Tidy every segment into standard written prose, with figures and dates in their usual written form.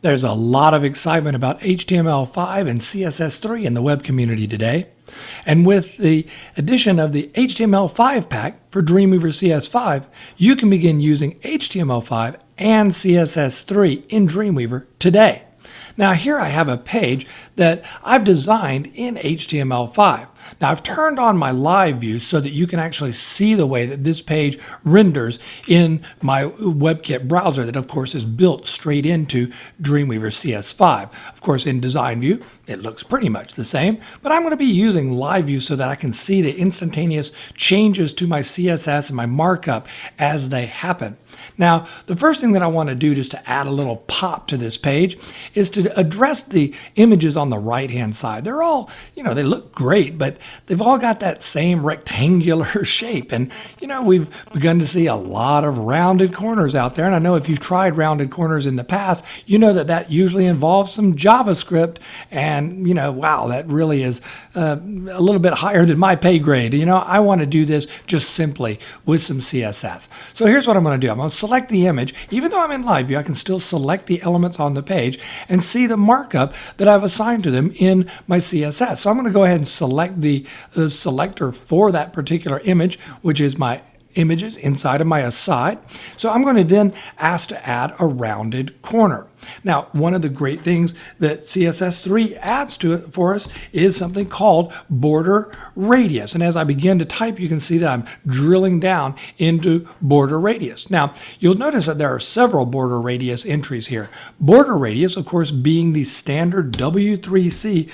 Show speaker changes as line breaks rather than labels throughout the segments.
There's a lot of excitement about HTML5 and CSS3 in the web community today. And with the addition of the HTML5 pack for Dreamweaver CS5, you can begin using HTML5 and CSS3 in Dreamweaver today. Now here I have a page that I've designed in HTML5. Now I've turned on my live view so that you can actually see the way that this page renders in my WebKit browser that of course is built straight into Dreamweaver CS5. Of course in design view it looks pretty much the same, but I'm going to be using live view so that I can see the instantaneous changes to my CSS and my markup as they happen. Now the first thing that I want to do just to add a little pop to this page is to address the images on the right hand side. They're all, they look great, but they've all got that same rectangular shape. And, we've begun to see a lot of rounded corners out there. And I know if you've tried rounded corners in the past, you know that usually involves some JavaScript. And, wow, that really is a little bit higher than my pay grade. I want to do this just simply with some CSS. So here's what I'm going to do. I'm going to select the image. Even though I'm in live view, I can still select the elements on the page and see the markup that I've assigned to them in my CSS. So I'm going to go ahead and select the selector for that particular image, which is my images inside of my aside. So I'm going to then ask to add a rounded corner. Now, one of the great things that CSS3 adds to it for us is something called border radius. And as I begin to type, you can see that I'm drilling down into border radius. Now, you'll notice that there are several border radius entries here. Border radius, of course, being the standard W3C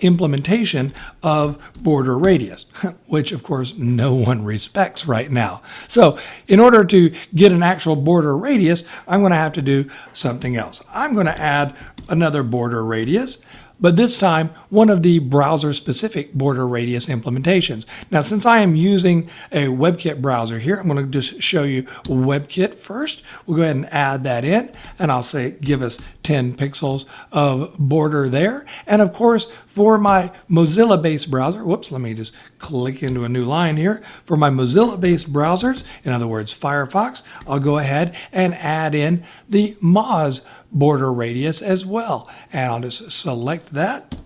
implementation of border radius, which, of course, no one respects right now. So in order to get an actual border radius, I'm going to have to do something else. I'm going to add another border radius, but this time one of the browser-specific border radius implementations. Now, since I am using a WebKit browser here, I'm going to just show you WebKit first. We'll go ahead and add that in, and I'll say give us 10 pixels of border there. And of course, for my Mozilla-based browser, whoops, let me just click into a new line here. For my Mozilla-based browsers, in other words, Firefox, I'll go ahead and add in the Moz border radius as well. And I'll just select that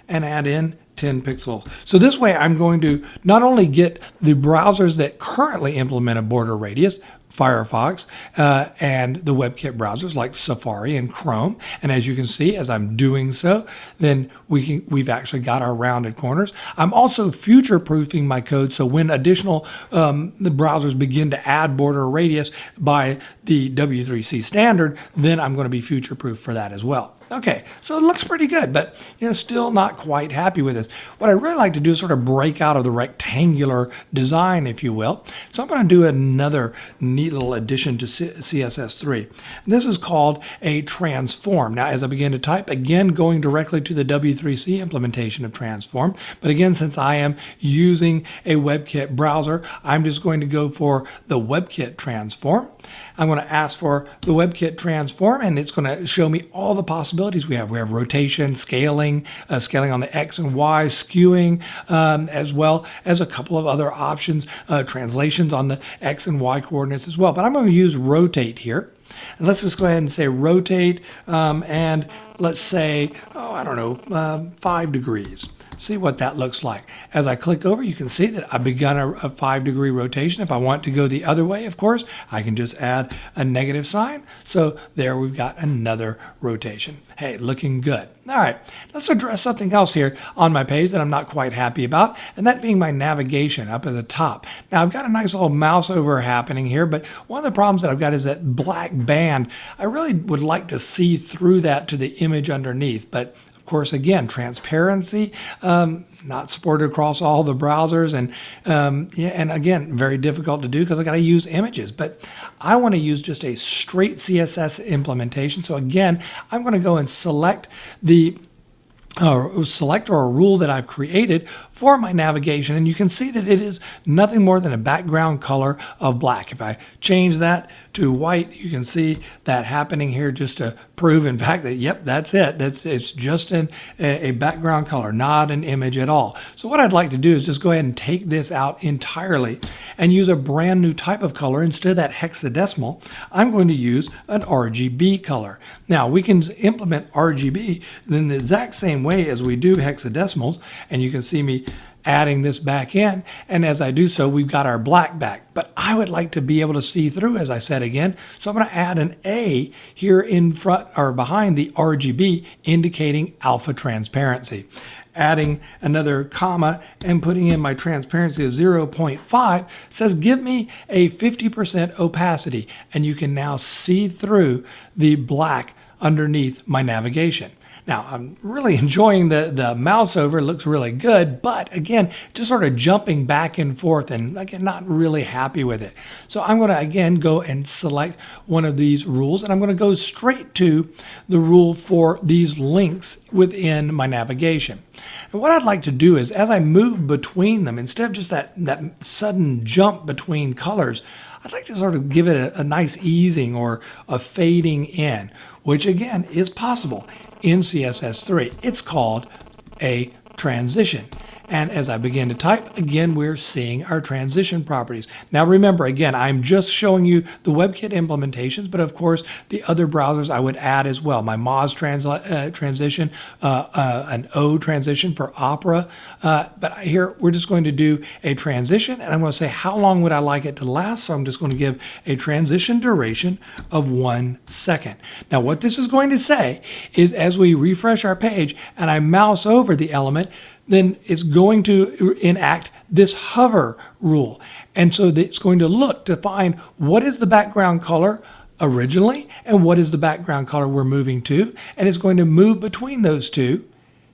and add in 10 pixels. So this way I'm going to not only get the browsers that currently implement a border radius, Firefox, and the WebKit browsers like Safari and Chrome. And as you can see, as I'm doing so, then we've actually got our rounded corners. I'm also future-proofing my code, so when additional the browsers begin to add border radius by the W3C standard, then I'm going to be future-proof for that as well. Okay, so it looks pretty good, but still not quite happy with this. What I really like to do is sort of break out of the rectangular design, if you will. So I'm going to do another neat little addition to CSS3. This is called a transform. Now, as I begin to type, again, going directly to the W3C implementation of transform. But again, since I am using a WebKit browser, I'm just going to go for the WebKit transform. I'm going to ask for the WebKit transform, and it's going to show me all the possibilities we have. We have rotation, scaling, scaling on the X and Y, skewing, as well as a couple of other options, translations on the X and Y coordinates as well. But I'm going to use rotate here. And let's just go ahead and say rotate, and let's say, 5 degrees. See what that looks like. As I click over, you can see that I've begun a 5-degree rotation. If I want to go the other way, of course, I can just add a negative sign. So there we've got another rotation. Hey, looking good. All right, let's address something else here on my page that I'm not quite happy about, and that being my navigation up at the top. Now, I've got a nice little mouse over happening here, but one of the problems that I've got is that black band. I really would like to see through that to the image underneath, but of course, again, transparency, not supported across all the browsers, and again, very difficult to do because I got to use images. But I want to use just a straight CSS implementation. So again, I'm going to go and select the select or a rule that I've created for my navigation, and you can see that it is nothing more than a background color of black. If I change that to white, you can see that happening here just to prove, in fact, that yep, that's it. It's just a background color, not an image at all. So what I'd like to do is just go ahead and take this out entirely and use a brand new type of color. Instead of that hexadecimal, I'm going to use an RGB color. Now we can implement RGB in the exact same way as we do hexadecimals, and you can see me adding this back in, and as I do so, we've got our black back. But I would like to be able to see through, as I said again, so I'm going to add an A here in front or behind the RGB, indicating alpha transparency. Adding another comma and putting in my transparency of 0.5 says give me a 50% opacity, and you can now see through the black underneath my navigation. Now, I'm really enjoying the mouse over. It looks really good, but again, just sort of jumping back and forth, and again, not really happy with it. So I'm going to again go and select one of these rules, and I'm going to go straight to the rule for these links within my navigation. And what I'd like to do is, as I move between them, instead of just that sudden jump between colors, I'd like to sort of give it a nice easing or a fading in, which again is possible in CSS3. It's called a transition. And as I begin to type, again, we're seeing our transition properties. Now remember, again, I'm just showing you the WebKit implementations, but of course, the other browsers I would add as well. My Moz transition, an O transition for Opera. But here, we're just going to do a transition, and I'm going to say how long would I like it to last. So I'm just going to give a transition duration of 1 second. Now what this is going to say is as we refresh our page and I mouse over the element, then it's going to enact this hover rule. And so it's going to look to find what is the background color originally and what is the background color we're moving to. And it's going to move between those two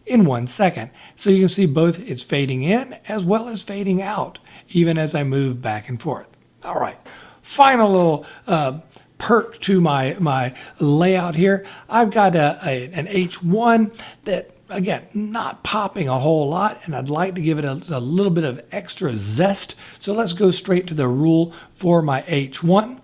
in 1 second. So you can see both it's fading in as well as fading out, even as I move back and forth. All right, final little perk to my layout here. I've got an H1 that, again, not popping a whole lot, and I'd like to give it a little bit of extra zest. So let's go straight to the rule for my H1. I'm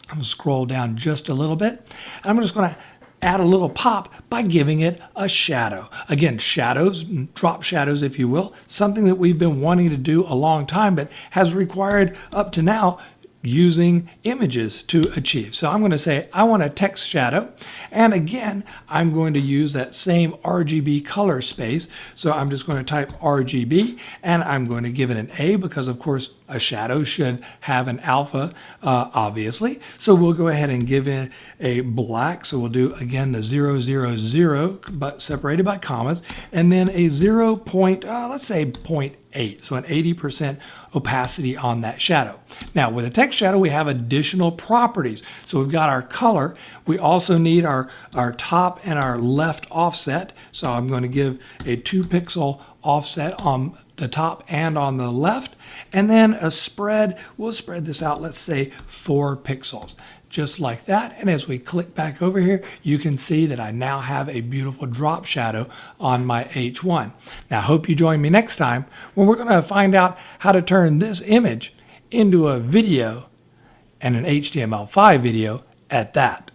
going to scroll down just a little bit. I'm just going to add a little pop by giving it a shadow. Again, shadows, drop shadows, if you will, something that we've been wanting to do a long time, but has required up to now using images to achieve. So I'm going to say I want a text shadow, and again I'm going to use that same RGB color space. So I'm just going to type RGB, and I'm going to give it an A because of course a shadow should have an alpha, obviously. So we'll go ahead and give it a black. So we'll do again the 000 but separated by commas, and then a 0. Let's say 0.8, so an 80% opacity on that shadow. Now with a text shadow, we have additional properties. So we've got our color. We also need our top and our left offset. So I'm going to give a 2 pixel offset on the top and on the left, and then a spread. We'll spread this out, let's say 4 pixels. Just like that. And as we click back over here, you can see that I now have a beautiful drop shadow on my H1. Now, I hope you join me next time when we're going to find out how to turn this image into a video, and an HTML5 video at that.